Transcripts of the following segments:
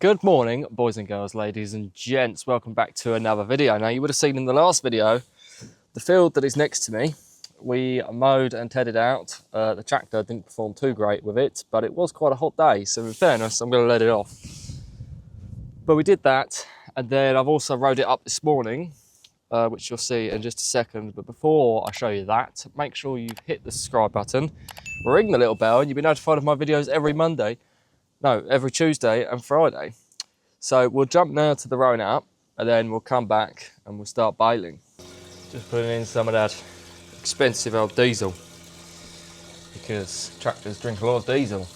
Good morning, boys and girls, ladies and gents. Welcome back to another video. Now, you would have seen in the last video, the field that is next to me, we mowed and tedded out. The tractor didn't perform too great with it, but it was quite a hot day. So in fairness, I'm going to let it off. But we did that. And then I've also rode it up this morning, which you'll see in just a second. But before I show you that, make sure you hit the subscribe button, ring the little bell, and you'll be notified of my videos every Tuesday and Friday. So we'll jump now to the rowing up and then we'll come back and we'll start baling. Just putting in some of that expensive old diesel because tractors drink a lot of diesel.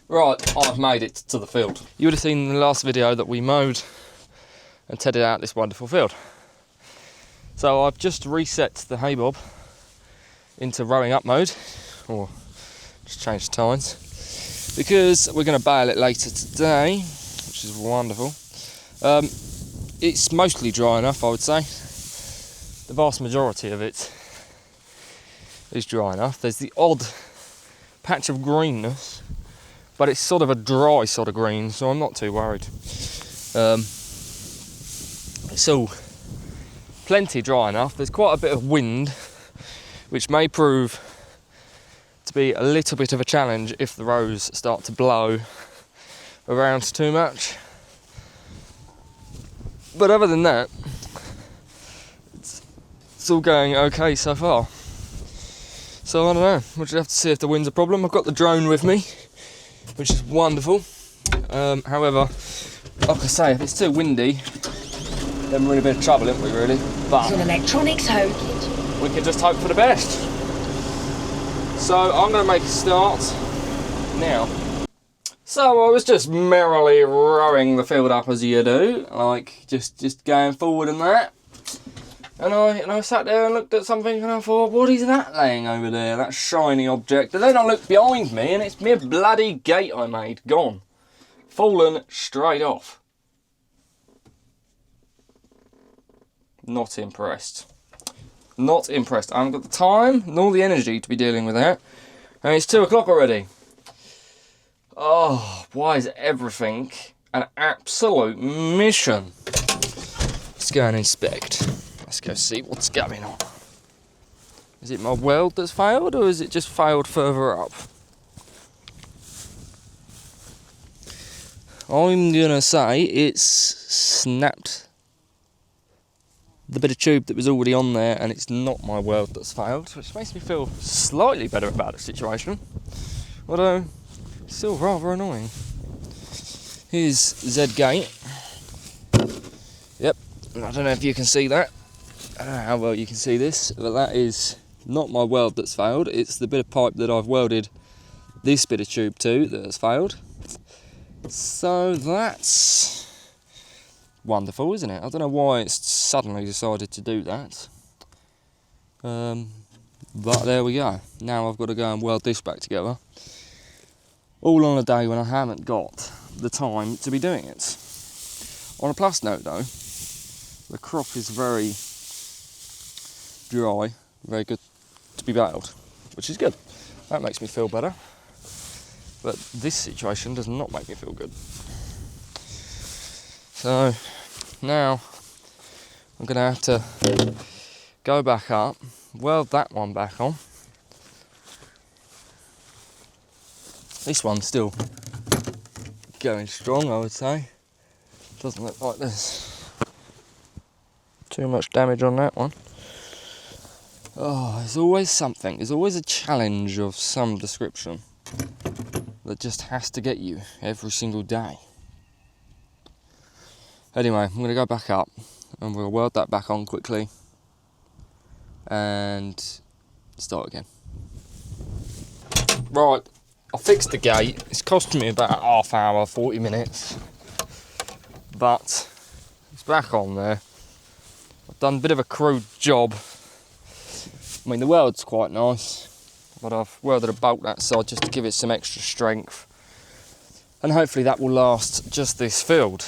Right, I've made it to the field. You would have seen in the last video that we mowed and tedded out this wonderful field. So I've just reset the hay bob into rowing up mode, or just changed the times, because we're going to bale it later today, which is wonderful. It's mostly dry enough, I would say. The vast majority of it is dry enough. There's the odd patch of greenness, but it's sort of a dry sort of green, so I'm not too worried. It's all plenty dry enough. There's quite a bit of wind, which may prove to be a little bit of a challenge if the rows start to blow around too much. But other than that, it's all going okay so far. So I don't know, we'll just have to see if the wind's a problem. I've got the drone with me, which is wonderful. However, like I say, if it's too windy, then we're in a bit of trouble, aren't we, really? But it's an electronics home. We can just hope for the best. So I'm going to make a start now. So I was just merrily rowing the field up as you do, like just going forward and that. And I sat there and looked at something and I thought, what is that laying over there, that shiny object? And then I looked behind me and it's my bloody gate I made, gone. Fallen straight off. Not impressed. Not impressed. I haven't got the time nor the energy to be dealing with that. And it's 2 o'clock already. Oh, why is everything an absolute mission? Let's go and inspect. Let's go see what's going on. Is it my weld that's failed, or is it just failed further up? I'm gonna say it's snapped the bit of tube that was already on there, and it's not my weld that's failed, which makes me feel slightly better about the situation, although it's still rather annoying. Here's Z gate. Yep, I don't know if you can see that. I don't know how well you can see this, but that is not my weld that's failed. It's the bit of pipe that I've welded this bit of tube to that has failed. So that's wonderful, isn't it? I don't know why it's suddenly decided to do that. But there we go. Now I've got to go and weld this back together. All on a day when I haven't got the time to be doing it. On a plus note though, the crop is very dry, very good to be baled, which is good. That makes me feel better. But this situation does not make me feel good. So now I'm going to have to go back up, weld that one back on. This one's still going strong, I would say. Doesn't look like there's too much damage on that one. Oh, there's always something. There's always a challenge of some description that just has to get you every single day. Anyway, I'm going to go back up and we'll weld that back on quickly and start again. Right, I fixed the gate. It's cost me about half hour, 40 minutes, but it's back on there. I've done a bit of a crude job. I mean, the weld's quite nice, but I've welded a bolt that side just to give it some extra strength, and hopefully that will last just this field.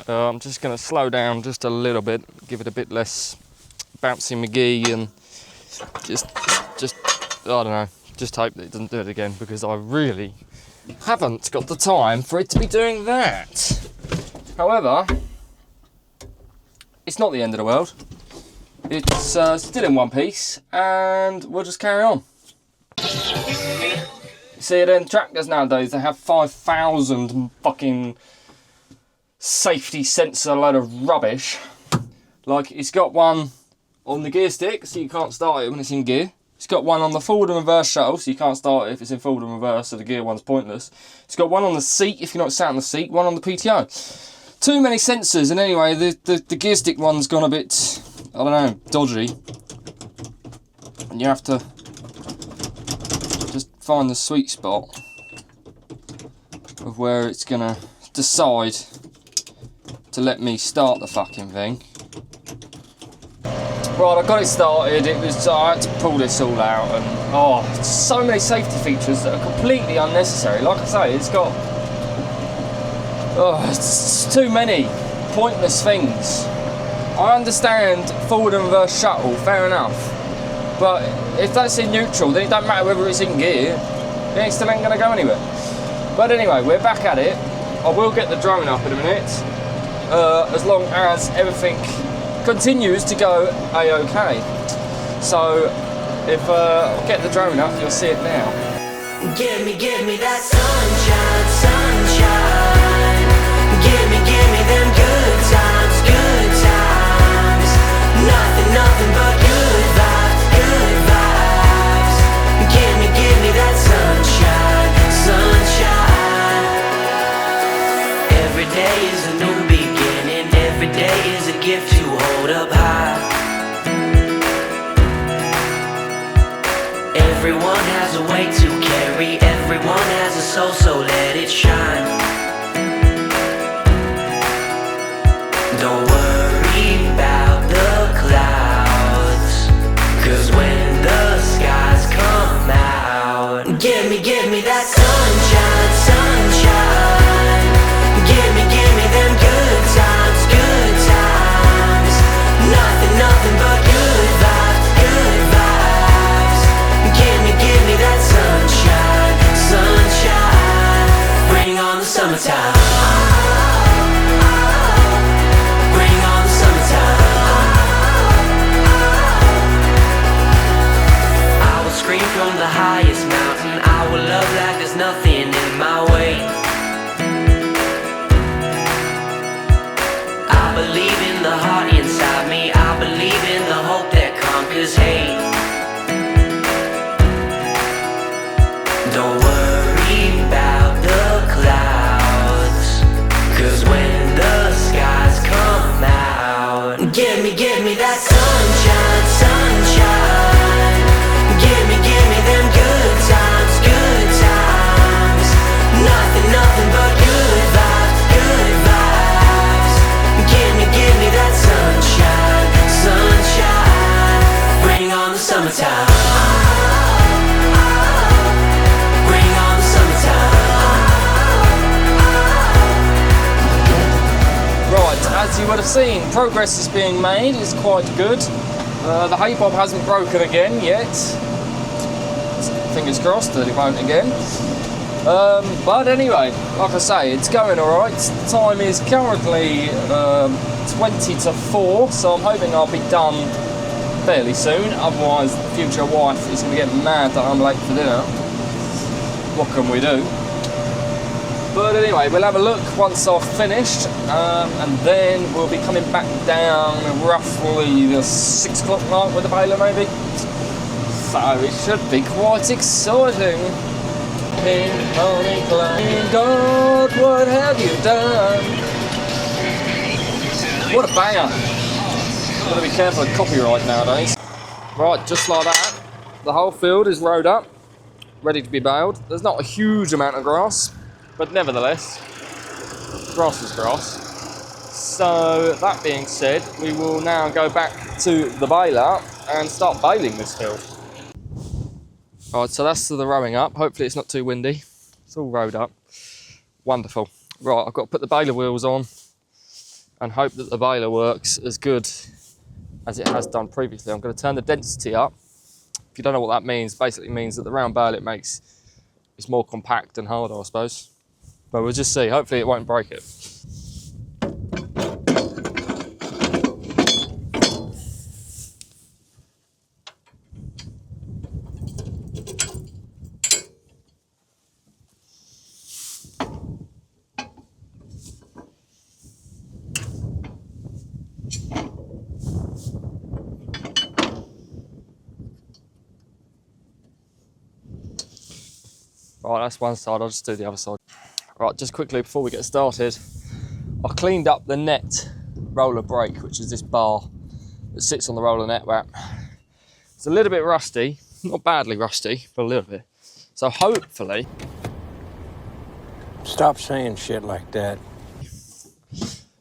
I'm just going to slow down just a little bit, give it a bit less bouncy McGee, and just I don't know, just hope that it doesn't do it again, because I really haven't got the time for it to be doing that. However, it's not the end of the world. It's still in one piece, and we'll just carry on. See, then tractors nowadays, they have 5,000 fucking safety sensor load of rubbish. Like, it's got one on the gear stick, so you can't start it when it's in gear. It's got one on the forward and reverse shuttle, so you can't start it if it's in forward and reverse, so the gear one's pointless. It's got one on the seat, if you're not sat on the seat, one on the PTO. Too many sensors, and anyway, the gear stick one's gone a bit, I don't know, dodgy. And you have to just find the sweet spot of where it's gonna decide to let me start the fucking thing. Right, I got it started. I had to pull this all out, and so many safety features that are completely unnecessary. Like I say, it's got it's too many pointless things. I understand forward and reverse shuttle, fair enough, but if that's in neutral, then it don't matter whether it's in gear. It still ain't gonna go anywhere. But anyway, we're back at it. I will get the drone up in a minute, as long as everything continues to go a-okay. So if I get the drone up, you'll see it now. Give me that sunshine, sunshine. Give me them good times, good times. Nothing but good vibes, good vibes. Give me that sunshine, sunshine. Every day is a new beginning. Every day is a gift to hold up high. Everyone has a weight to carry. Everyone has a soul, so let it shine. Don't worry about the clouds, 'cause when the skies come out, give me that sunshine, sunshine. Give me them good times, good times. Nothing but good vibes, good vibes. Give me that sunshine, sunshine. Bring on the summertime. Bring on the summertime. I will scream from the highest mountain. I will love like there's nothing in my way. I believe in the heart inside me. I believe in the hope that conquers hate. Don't worry about the clouds, 'cause when the skies come out, give me that sunshine, sunshine. Give me them good times, good times. Nothing but good vibes, good vibes. Give me that sunshine, sunshine. Bring on the summertime. As you would have seen, progress is being made. It's quite good. The hay bob hasn't broken again yet. Fingers crossed that it won't again. But anyway, like I say, it's going all right. The time is currently 20 to 4, so I'm hoping I'll be done fairly soon. Otherwise, the future wife is going to get mad that I'm late for dinner. What can we do? But anyway, we'll have a look once I've finished, and then we'll be coming back down roughly the 6 o'clock mark with the baler maybe. So it should be quite exciting. Pink pony club, God, what have you done? What a banger. Gotta be careful of copyright nowadays. Right, just like that, the whole field is rowed up, ready to be baled. There's not a huge amount of grass, but nevertheless, grass is grass. So that being said, we will now go back to the baler and start baling this field. Alright, so that's the rowing up. Hopefully it's not too windy. It's all rowed up. Wonderful. Right, I've got to put the baler wheels on and hope that the baler works as good as it has done previously. I'm going to turn the density up. If you don't know what that means, basically means that the round bale it makes it's more compact and harder, I suppose. But we'll just see. Hopefully it won't break it. Right, that's one side, I'll just do the other side. Right, just quickly before we get started, I cleaned up the net roller brake, which is this bar that sits on the roller net wrap. It's a little bit rusty, not badly rusty, but a little bit. So hopefully... Stop saying shit like that.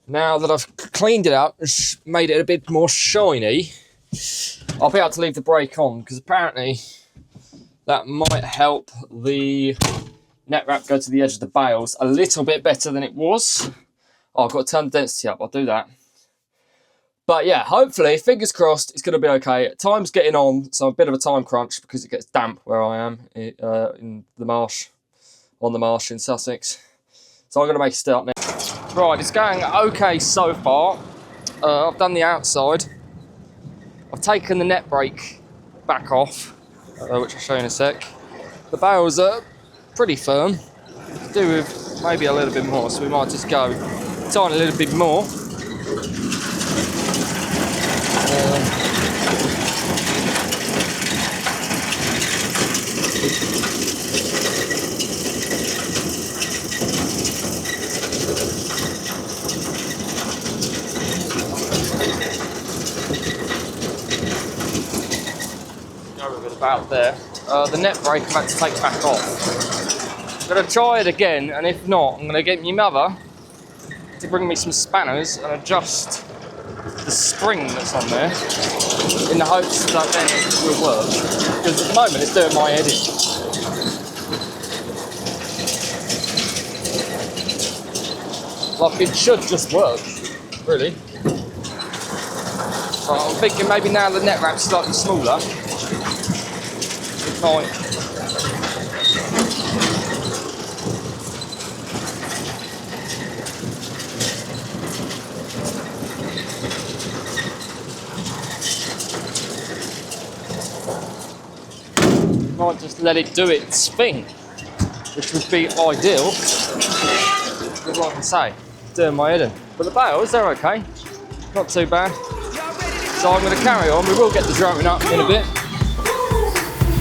Now that I've cleaned it up and made it a bit more shiny, I'll be able to leave the brake on, because apparently that might help the net wrap go to the edge of the bales a little bit better than it was. Oh, I've got to turn the density up, I'll do that. But yeah, hopefully, fingers crossed, it's going to be okay. Time's getting on, so I'm a bit of a time crunch because it gets damp where I am in the marsh, on the marsh in Sussex. So I'm going to make a start now. Right, it's going okay so far. I've done the outside. I've taken the net brake back off, which I'll show you in a sec. The bales are pretty firm. Could do with maybe a little bit more, so we might just go a tiny little bit more. About there. The net brake I'm about to take back off. I'm going to try it again, and if not, I'm going to get my mother to bring me some spanners and adjust the spring that's on there in the hopes that then it will work. Because at the moment it's doing my head in. Like, it should just work, really. So I'm thinking maybe now the net wrap's slightly smaller. Might just let it do its thing, which would be ideal. But like I say, doing my head in. But the bales, they're okay, not too bad. So I'm going to carry on. We will get the drone up in a bit.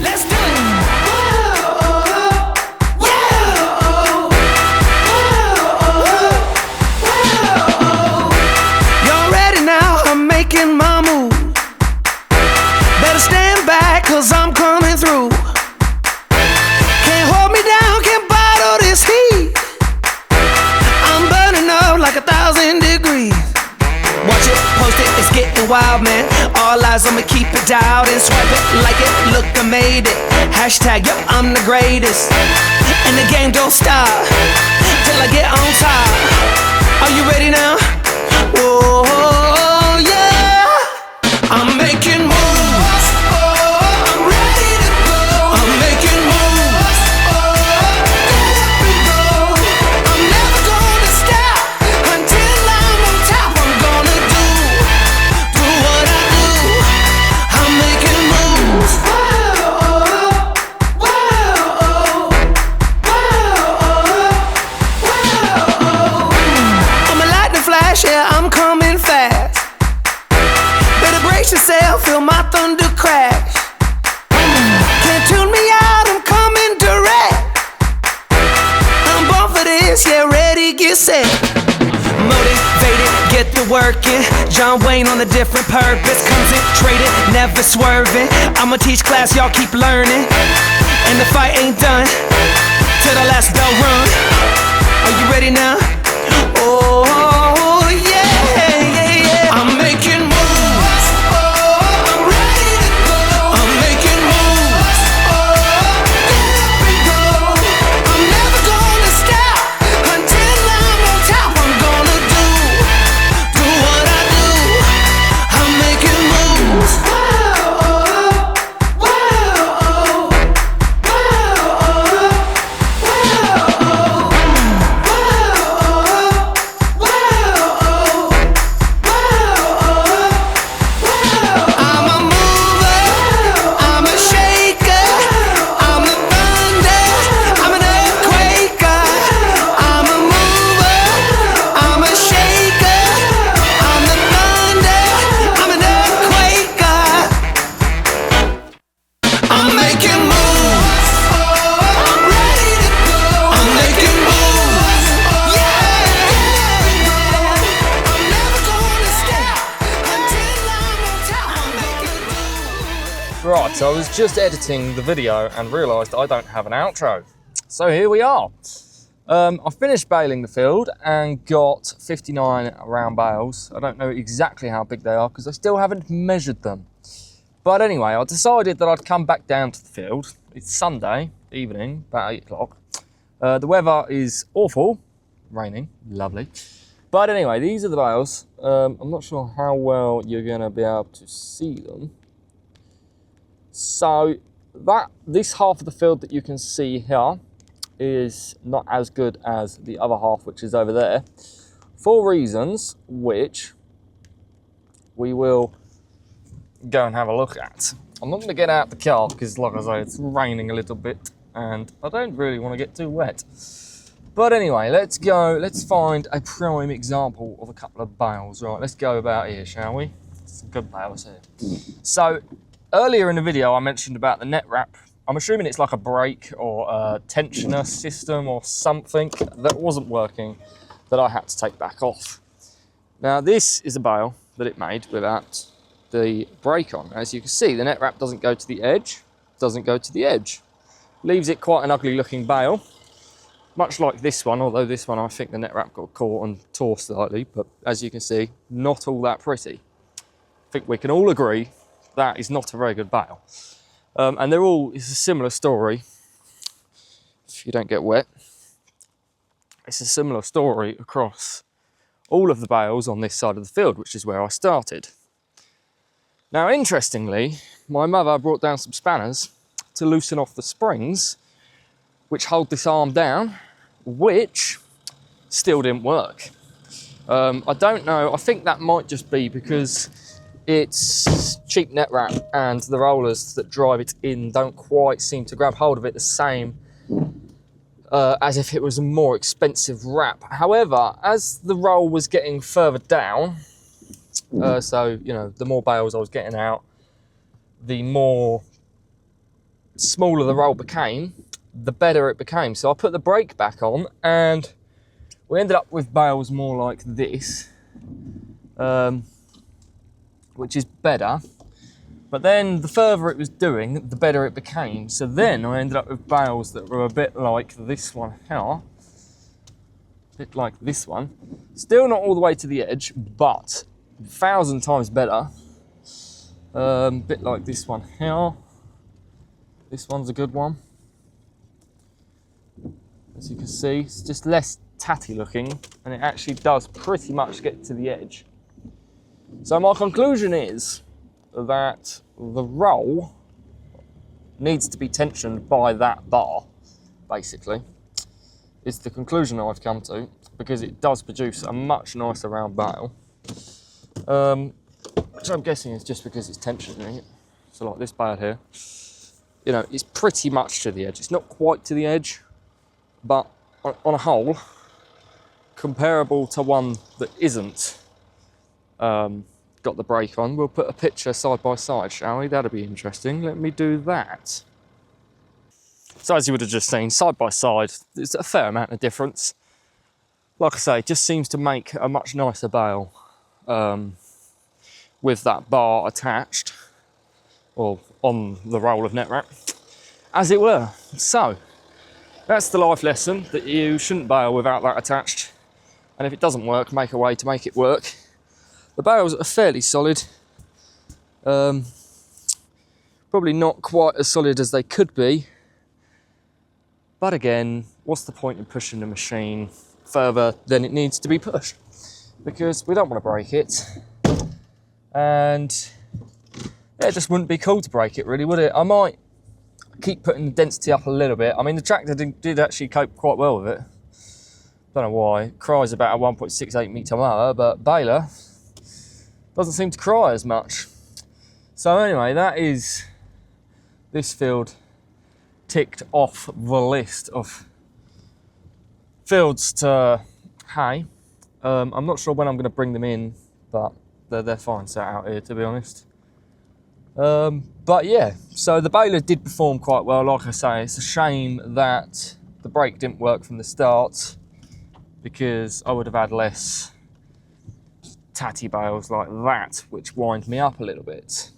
Let's do it! You're ready now, I'm making my move. Better stand back, cause I'm coming through. Can't hold me down, can't bottle this heat. I'm burning up like 1,000 degrees. Watch it, post it, it's getting wild, man. All eyes, I'ma keep it dialed and swipe it, like it, look, I made it. Hashtag, yo, I'm the greatest. And the game don't stop till I get on top. Are you ready now? Whoa, yeah. I'm making moves. I'm ready to go. I'm making moves. Get up and go. I'm never gonna stop until I'm on top. I'm gonna do what I do. I'm making moves. I'm a lightning flash, yeah, I'm coming fast. Better brace yourself, feel my thunder crash. Can't tune me out, I'm coming direct. I'm born for this, yeah, ready, get set. Motivated, get the work in. John Wayne on a different purpose. Concentrated, never swerving. I'ma teach class, y'all keep learning. And the fight ain't done till the last bell rung. Are you ready now? Oh, yeah, yeah, yeah. I'm making moves. I'm ready to go. I'm making moves. Get up and go. I'm never gonna stop until I'm on top. I'm gonna do what I do. I'm making moves. So I was just editing the video and realised I don't have an outro. So here we are. I finished baling the field and got 59 round bales. I don't know exactly how big they are because I still haven't measured them. But anyway, I decided that I'd come back down to the field. It's Sunday evening, about 8 o'clock. The weather is awful, raining, lovely. But anyway, these are the bales. I'm not sure how well you're gonna be able to see them. So this half of the field that you can see here is not as good as the other half, which is over there, for reasons which we will go and have a look at. I'm not going to get out the car because, like I say, it's raining a little bit and I don't really want to get too wet. But anyway, let's find a prime example of a couple of bales. Right, let's go about here, shall we? Some good bales here. So earlier in the video I mentioned about the net wrap. I'm assuming it's like a brake or a tensioner system or something that wasn't working that I had to take back off. Now this is a bale that it made without the brake on. As you can see, the net wrap doesn't go to the edge, Leaves it quite an ugly looking bale, much like this one, although this one I think the net wrap got caught and tore slightly, but as you can see, not all that pretty. I think we can all agree that is not a very good bale. And it's a similar story, if you don't get wet. It's a similar story across all of the bales on this side of the field, which is where I started. Now, interestingly, my mother brought down some spanners to loosen off the springs, which hold this arm down, which still didn't work. I don't know, I think that might just be because it's cheap net wrap and the rollers that drive it in don't quite seem to grab hold of it the same as if it was a more expensive wrap. However, as the roll was getting further down, so, you know, the more bales I was getting out, the more smaller the roll became, the better it became. So I put the brake back on and we ended up with bales more like this. Which is better, but then the further it was doing, the better it became. So then I ended up with bales that were a bit like this one here, Still not all the way to the edge, but 1,000 times better. Bit like this one here. This one's a good one. As you can see, it's just less tatty looking, and it actually does pretty much get to the edge. So my conclusion is that the roll needs to be tensioned by that bar, basically. It's the conclusion I've come to, because it does produce a much nicer round bale. Which I'm guessing is just because it's tensioning it. So like this bale here, you know, it's pretty much to the edge. It's not quite to the edge, but on a whole, comparable to one that isn't got the brake on. We'll put a picture side by side, shall we? That'll be interesting. Let me do that. So as you would have just seen, side by side, there's a fair amount of difference. Like I say, it just seems to make a much nicer bale with that bar attached, or on the roll of net wrap, as it were. So that's the life lesson, that you shouldn't bale without that attached. And if it doesn't work, make a way to make it work. The bales are fairly solid. Probably not quite as solid as they could be. But again, what's the point in pushing the machine further than it needs to be pushed? Because we don't want to break it. And it just wouldn't be cool to break it, really, would it? I might keep putting the density up a little bit. I mean, the tractor did actually cope quite well with it. Don't know why. It cries about a 1.68 metre mower, but baler doesn't seem to cry as much. So anyway, that is this field ticked off the list of fields to hay. I'm not sure when I'm going to bring them in, but they're fine sat out here, to be honest. But yeah, so the baler did perform quite well. Like I say, it's a shame that the brake didn't work from the start, because I would have had less tatty bales like that, which wind me up a little bit.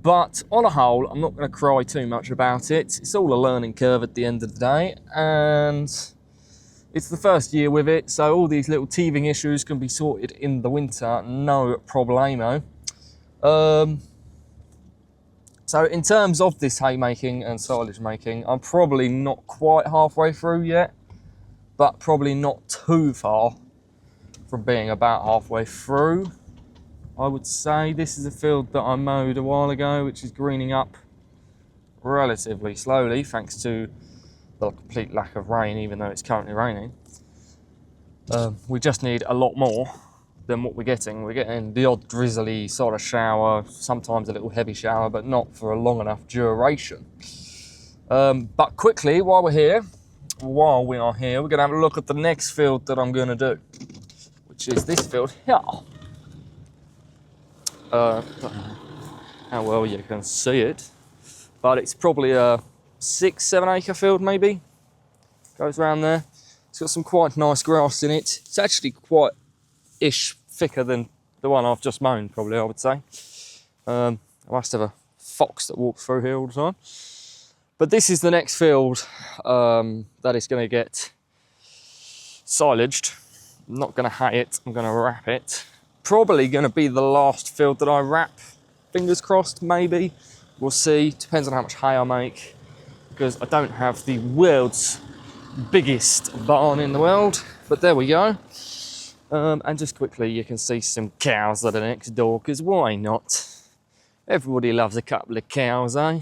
But on a whole, I'm not going to cry too much about it. It's all a learning curve at the end of the day, and it's the first year with it, so all these little teething issues can be sorted in the winter, no problemo. So in terms of this haymaking and silage making, I'm probably not quite halfway through yet, but probably not too far from being about halfway through. I would say this is a field that I mowed a while ago, which is greening up relatively slowly, thanks to the complete lack of rain, even though it's currently raining. We just need a lot more than what we're getting. We're getting the odd drizzly sort of shower, sometimes a little heavy shower, but not for a long enough duration. But quickly, while we are here, we're gonna have a look at the next field that I'm gonna do, which is this field here. Don't know how well you can see it, but it's probably a 6-7 acre field maybe. Goes around there. It's got some quite nice grass in it. It's actually quite thicker than the one I've just mown, probably, I would say. I must have a fox that walks through here all the time. But this is the next field that is going to get silaged. I'm not going to hay it, I'm going to wrap it. Probably going to be the last field that I wrap. Fingers crossed, maybe. We'll see. Depends on how much hay I make, because I don't have the world's biggest barn in the world. But there we go. And just quickly, you can see some cows that are next door, because why not? Everybody loves a couple of cows, eh?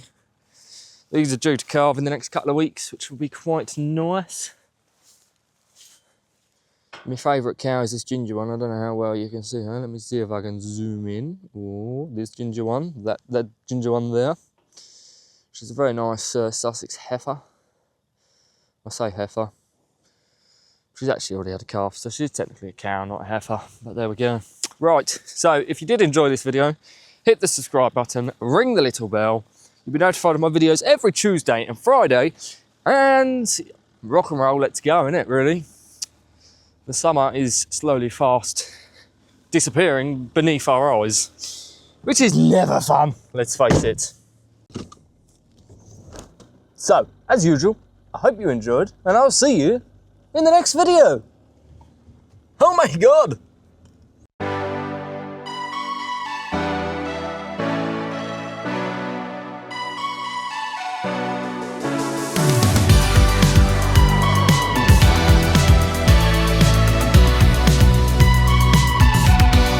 These are due to calve in the next couple of weeks, which will be quite nice. My favourite cow is this ginger one. I don't know how well you can see her. Let me see if I can zoom in. Oh, this ginger one, that ginger one there. She's a very nice Sussex heifer. I say heifer. She's actually already had a calf, so she's technically a cow, not a heifer. But there we go. Right, so if you did enjoy this video, hit the subscribe button, ring the little bell. You'll be notified of my videos every Tuesday and Friday. And rock and roll, let's go, innit, really? The summer is slowly fast disappearing beneath our eyes, which is never fun, let's face it. So, as usual, I hope you enjoyed, and I'll see you in the next video. Oh my God!